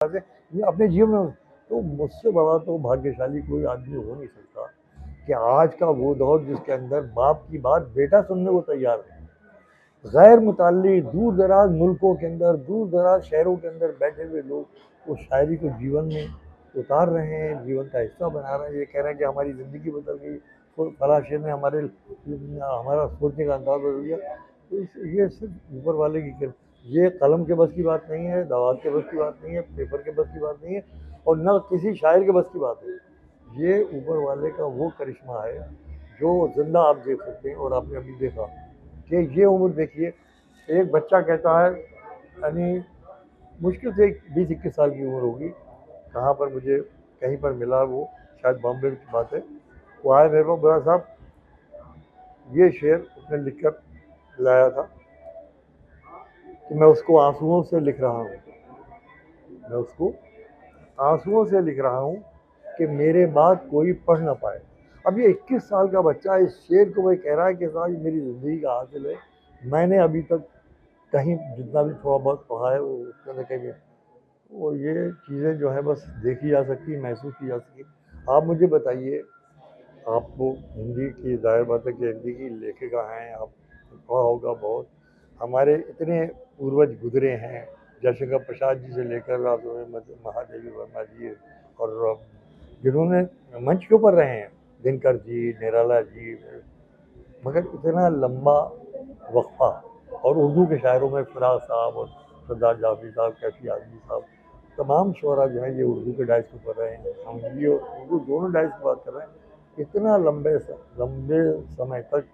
से ये अपने जीवन में, तो मुझसे बड़ा तो भाग्यशाली कोई आदमी हो नहीं सकता कि आज का वो दौर जिसके अंदर बाप की बात बेटा सुनने को तैयार है। गैर मुतल्लिक़ दूर दराज मुल्कों के अंदर, दूर दराज शहरों के अंदर बैठे हुए लोग उस शायरी को जीवन में उतार रहे हैं, जीवन का हिस्सा बना रहे हैं। ये कह रहे हैं कि हमारी ज़िंदगी बदल गई, फलां शेर ने हमारा सोचने का अंदाज़ बदल गया। तो ये सिर्फ ऊपर वाले की कृपा, ये कलम के बस की बात नहीं है, दवात के बस की बात नहीं है, पेपर के बस की बात नहीं है, और न किसी शायर के बस की बात है। ये ऊपर वाले का वो करिश्मा है जो ज़िंदा आप देख सकते हैं। और आपने अभी देखा कि ये उम्र देखिए, एक बच्चा कहता है, यानी मुश्किल से 20-21 साल की उम्र होगी, कहाँ पर मुझे कहीं पर मिला, वो शायद बॉम्बे की बात है। वो आया मेरे पास, बोला साहब ये शेर उसने लिख कर लाया था कि मैं उसको आंसुओं से लिख रहा हूँ, मैं उसको आंसुओं से लिख रहा हूँ कि मेरे बाद कोई पढ़ ना पाए। अब ये 21 साल का बच्चा इस शेर को वही कह रहा है कि साहब ये मेरी ज़िंदगी का हासिल है, मैंने अभी तक कहीं जितना भी थोड़ा बहुत पढ़ा है वो उसके अंदर कहीं, वो ये चीज़ें जो है बस देखी जा सकती, महसूस की जा सकती। आप मुझे बताइए, आपको हिंदी की ज़ाहिर बात है कि हिंदी की लेखिका हैं आप, पढ़ा होगा बहुत। हमारे इतने पूर्वज गुजरे हैं, जयशंकर प्रसाद जी से लेकर महादेवी वर्मा जी, और जिन्होंने मंच के ऊपर रहे हैं, दिनकर जी, निराला जी, मगर इतना लंबा वक्फा। और उर्दू के शायरों में फ़िराक साहब और सरदार जाफरी साहब, कैफी आज़मी साहब, तमाम शुअरा जो हैं ये उर्दू के डाइस के ऊपर रहे हैं। हम हिंदी और उर्दू दोनों डाइस की बात कर रहे हैं। इतना लंबे समय तक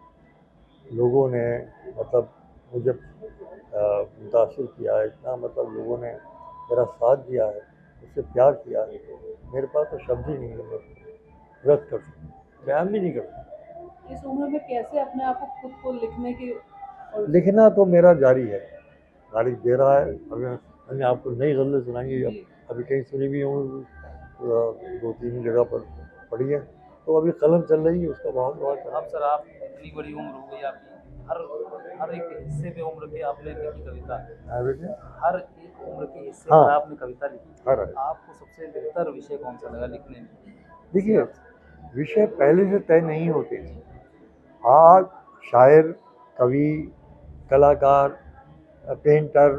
लोगों ने मतलब मुझे मुतासिर किया है, इतना मतलब लोगों ने मेरा साथ दिया है, मुझसे प्यार किया है, मेरे पास तो शब्द ही नहीं है, मैं व्यक्त कर सकूँ, बयान भी नहीं कर सकता। इस उम्र में कैसे अपने आप को खुद को लिखने की लिखना तो मेरा जारी है, जारी दे रहा है। अभी मैंने आपको नई गज़लें सुनाएंगी, अभी कहीं सुनी भी हूँ, 2-3 जगह पर पढ़ी है, तो अभी कलम चल रही है उसका बहुत बड़ा। अब सर आप इतनी बड़ी उम्र हो गई आपकी, हर हर एक हिस्से पे उम्र के आपने लिखी कविता, बेटे, हर एक उम्र के हिस्से हाँ, पर आपने कविता लिखी। हर आपको सबसे बेहतर विषय कौन सा लगा लिखने में? देखिए, विषय पहले से तय नहीं होते हैं। आज शायर, कवि, कलाकार, पेंटर,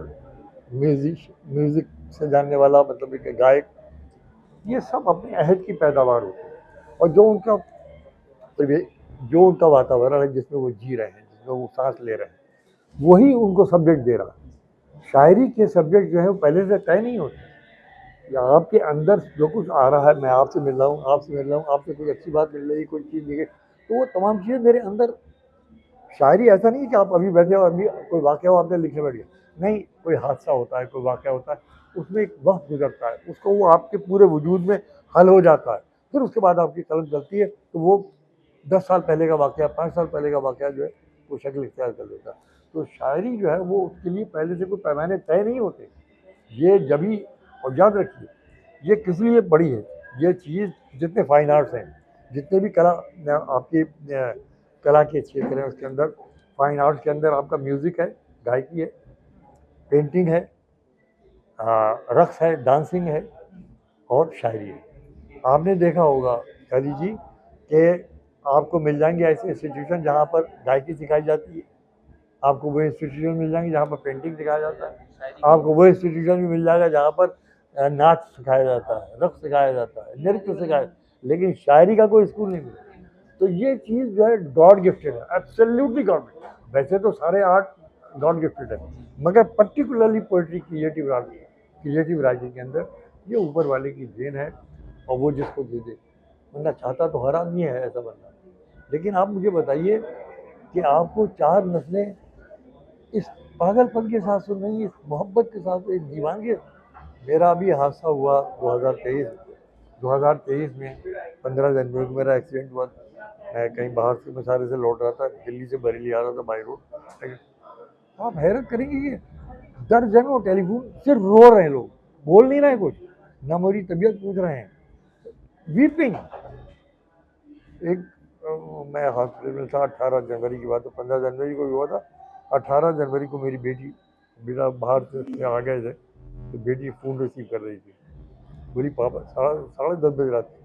म्यूज़िक से जानने वाला, मतलब एक गायक, ये सब अपने अहद की पैदावार होते हैं। और जो उनका वातावरण है जिसमें वो जी रहे हैं, जिसमें वो सांस ले रहे हैं, वही उनको सब्जेक्ट दे रहा है। शायरी के सब्जेक्ट जो है वो पहले से तय नहीं होते। या आपके अंदर जो कुछ आ रहा है, मैं आपसे मिल रहा हूँ, आपसे मिल रहा हूँ, आपसे कोई अच्छी बात मिल रही है, कोई चीज़ दिखे, तो वो तमाम चीज़ें मेरे अंदर। शायरी ऐसा नहीं है कि आप अभी बैठे हो, अभी कोई वाक़या हो आपने लिखने बैठ गए, नहीं, कोई हादसा होता है, कोई वाक़या होता है, उसमें एक वक्त गुजरता है, उसको वो आपके पूरे वजूद में हल हो जाता है, फिर उसके बाद आपकी कलम चलती है, तो वो 10 साल पहले का वाक़या, 5 साल पहले का वाक़या जो है वो शक्ल इख्तियार कर लेता है। तो शायरी जो है वो उसके लिए पहले से कोई पैमाने तय नहीं होते। ये जभी, और याद रखिए ये किस लिए बड़ी है, ये चीज़, जितने फाइन आर्ट्स हैं, जितने भी कला आपकी कला के क्षेत्र हैं, उसके अंदर फाइन आर्ट्स के अंदर आपका म्यूज़िक है, गायकी है, पेंटिंग है, रक़्स है, डांसिंग है, और शायरी है। आपने देखा होगा कली जी कि आपको मिल जाएंगे ऐसे इंस्टीट्यूशन जहाँ पर गायकी सिखाई जाती है, आपको वो इंस्टीट्यूशन मिल जाएंगे जहाँ पर पेंटिंग सिखाया जाता है, आपको वो इंस्टीट्यूशन भी मिल जाएगा जहाँ पर नाच सिखाया जाता है, रक़्स सिखाया जाता है, नृत्य सिखाया, लेकिन शायरी का कोई स्कूल नहीं मिला। तो ये चीज़ जो है गॉड गिफ्टेड है, एब्सोल्युटली गॉड गिफ्टेड। वैसे तो सारे आर्ट गॉड गिफ्टेड है, मगर पर्टिकुलरली पोइट्री, क्रिएटिव राइटिंग के अंदर ये ऊपर वाले की देन है, और वो जिसको दे दे, वरना चाहता तो हर आदमी है ऐसा बनना। लेकिन आप मुझे बताइए कि आपको 4 नस्लें इस पागलपन के साथ सुन रही है, इस मोहब्बत के साथ, इस दीवानगी। मेरा अभी हादसा हुआ 2023 में 15 जनवरी को मेरा एक्सीडेंट हुआ। मैं कहीं बाहर से मसारे से लौट रहा था, दिल्ली से बरेली आ रहा था बाई रोड। आप हैरत करेंगे कि दर्जनों टेलीफोन सिर्फ रो रहे हैं, लोग बोल नहीं रहे कुछ, ना मेरी तबीयत पूछ रहे हैं, वीपिंग। एक मैं हॉस्पिटल में था, 18 जनवरी की बात है, 15 जनवरी को भी हुआ था। 18 जनवरी को मेरी बेटा बाहर से आ गए थे, तो बेटी फ़ोन रिसीव कर रही थी, बोली पापा, 10:30 रात को,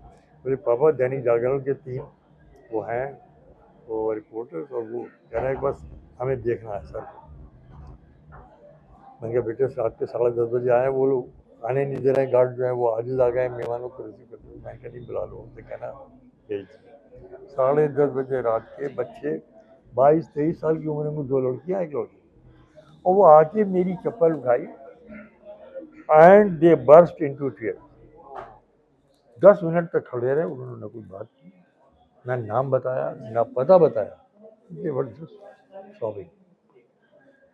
बोले पापा दैनिक जागरण के 3 वो हैं, वो रिपोर्टर्स, और वो कह रहे हैं बस हमें देखना है सर। मैंने कहा बेटे रात के 10:30 बजे आए, वो लोग आने नहीं दे रहे हैं, गार्ड जो है वो आजिज आ गए मेहमानों को रिसीव करते हुए। मैंने कहा नहीं बुला लो, उनसे कहना भेज। 10:30 बजे रात के बच्चे 22-23 साल की उम्र में 2 लड़कियां, 1 लड़की, और वो आके मेरी चप्पल उठाई and they burst into tear. 10 minute तक खड़े रहे, उन्होंने न कोई बात की, ना नाम बताया, ना पता बताया। दे वर जस्ट सॉबिंग।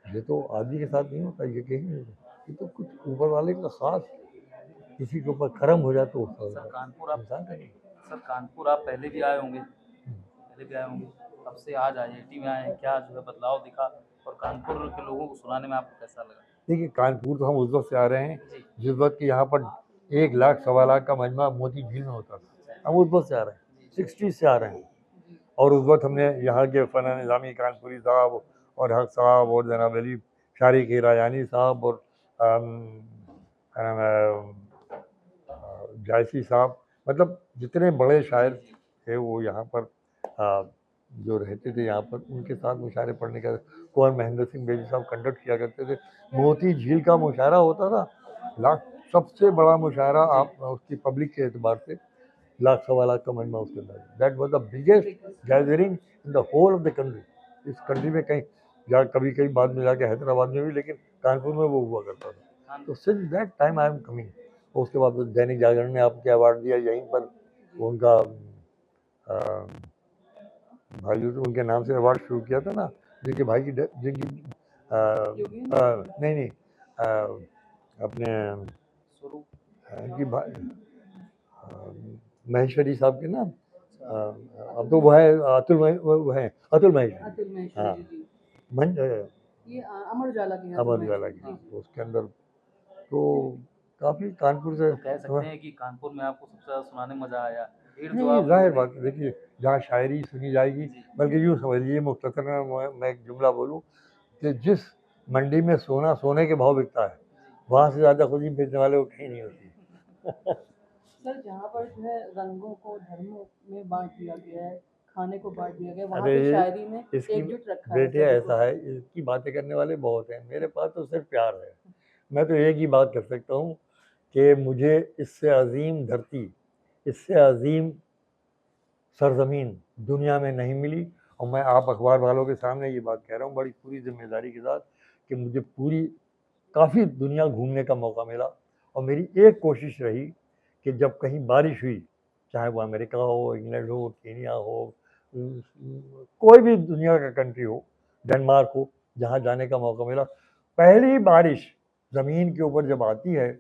ये तो आदमी के साथ नहीं होता, ये कहीं नहीं होता, ये तो कुछ ऊपर वाले का खास किसी के ऊपर कर्म हो जाए तो होता सर है। कानपुर आप इंसान का नहीं। सर कानपुर आप पहले भी आए होंगे, पहले भी आए होंगे, तब से आज IIT में आए हैं, क्या जो है बदलाव दिखा और कानपुर के लोगों को सुनाने में आपको कैसा लगा? देखिए कानपुर तो हम उस वक्त से आ रहे हैं जी जिस वक्त कि यहाँ पर 1 लाख 1.25 लाख का मजमा मोती झील में होता था। हम उस वक्त से आ रहे हैं, 60 से आ रहे हैं, और उस वक्त हमने यहाँ के फना निज़ामी कानपुरी साहब और हक साहब और जनाब अली शारिक हीरायानी साहब और जायसी साहब, मतलब जितने बड़े शायर थे वो यहाँ पर जो रहते थे यहाँ पर, उनके साथ मुशायरे पढ़ने का, कुंवर महेंद्र सिंह बेदी साहब कंडक्ट किया करते थे। मोती झील का मुशायरा होता था, लाख सबसे बड़ा मुशायरा आप उसकी पब्लिक के एतबार से, 1 लाख 1.25 लाख का मजमा उसके अंदर। That was the biggest gathering in the whole of the country. इस कंट्री में कहीं या कभी कहीं बाद में जाके हैदराबाद में भी, लेकिन कानपुर में वो हुआ करता था। तो since that time I am coming. उसके बाद दैनिक जागरण ने आपके अवार्ड दिया, यहीं पर उनका भाई उनके नाम से अवार्ड शुरू किया था ना, जिनके भाई की जिनकी नहीं अपने इनकी महेश्वरी साहब के ना, अब तो वो है वो है अतुल महेश्वरी। हाँ ये अमर उजाला की है, अमर उजाला की, तो उसके अंदर तो काफ़ी कानपुर से तो कह सकते हैं कि कानपुर में आपको सबसे ज़्यादा सुनाने में मज़ा आया। भीड़ जो नहीं, आप जाहिर बात है, देखिए जहाँ शायरी सुनी जाएगी, बल्कि यूँ समझिए मुख्तसर मैं एक जुमला बोलूँ कि जिस मंडी में सोना सोने के भाव बिकता है, वहाँ से ज़्यादा खुशी बेचने वाले को कहीं नहीं होती। सर जहाँ पर जो है रंगों को धर्मों में बांट दिया गया है, खाने को बांट दिया गया है, वहाँ अरे पे शायरी में इसकी एकजुट रखा है बेटे सभी को। ऐसा है, इसकी बातें करने वाले बहुत हैं, मेरे पास तो सिर्फ प्यार है। मैं तो एक ही बात कर सकता हूँ कि मुझे इससे अजीम धरती, इससे अजीम सरजमीन दुनिया में नहीं मिली, और मैं आप अखबार वालों के सामने ये बात कह रहा हूँ बड़ी पूरी जिम्मेदारी के साथ कि मुझे पूरी काफ़ी दुनिया घूमने का मौका मिला, और मेरी एक कोशिश रही कि जब कहीं बारिश हुई, चाहे वो अमेरिका हो, इंग्लैंड हो, केनिया हो, कोई भी दुनिया का कंट्री हो, डेनमार्क हो, जहाँ जाने का मौका मिला, पहली बारिश ज़मीन के ऊपर जब आती है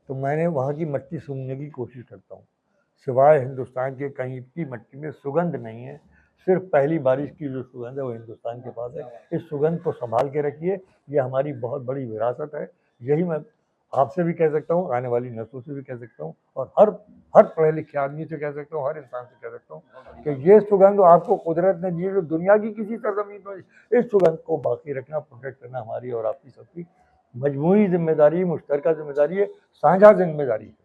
तो मैंने वहाँ की मिट्टी सूंघने की कोशिश करता हूँ। सिवाय हिंदुस्तान के कहीं की मिट्टी में सुगंध नहीं है, सिर्फ पहली बारिश की जो सुगंध है वो हिंदुस्तान के पास है। इस सुगंध को संभाल के रखिए, ये हमारी बहुत बड़ी विरासत है। यही मैं आपसे भी कह सकता हूँ, आने वाली नस्लों से भी कह सकता हूँ, और हर पढ़े लिखे आदमी से कह सकता हूँ, हर इंसान से कह सकता हूँ कि ये सुगंध आपको कुदरत ने दी है, जो दुनिया की किसी सरजमीन पर, इस सुगंध को बाकी रखना, प्रोटेक्ट करना हमारी और आपकी सबकी मजमूई जिम्मेदारी, मुश्तरका जिम्मेदारी है, साझा जिम्मेदारी है।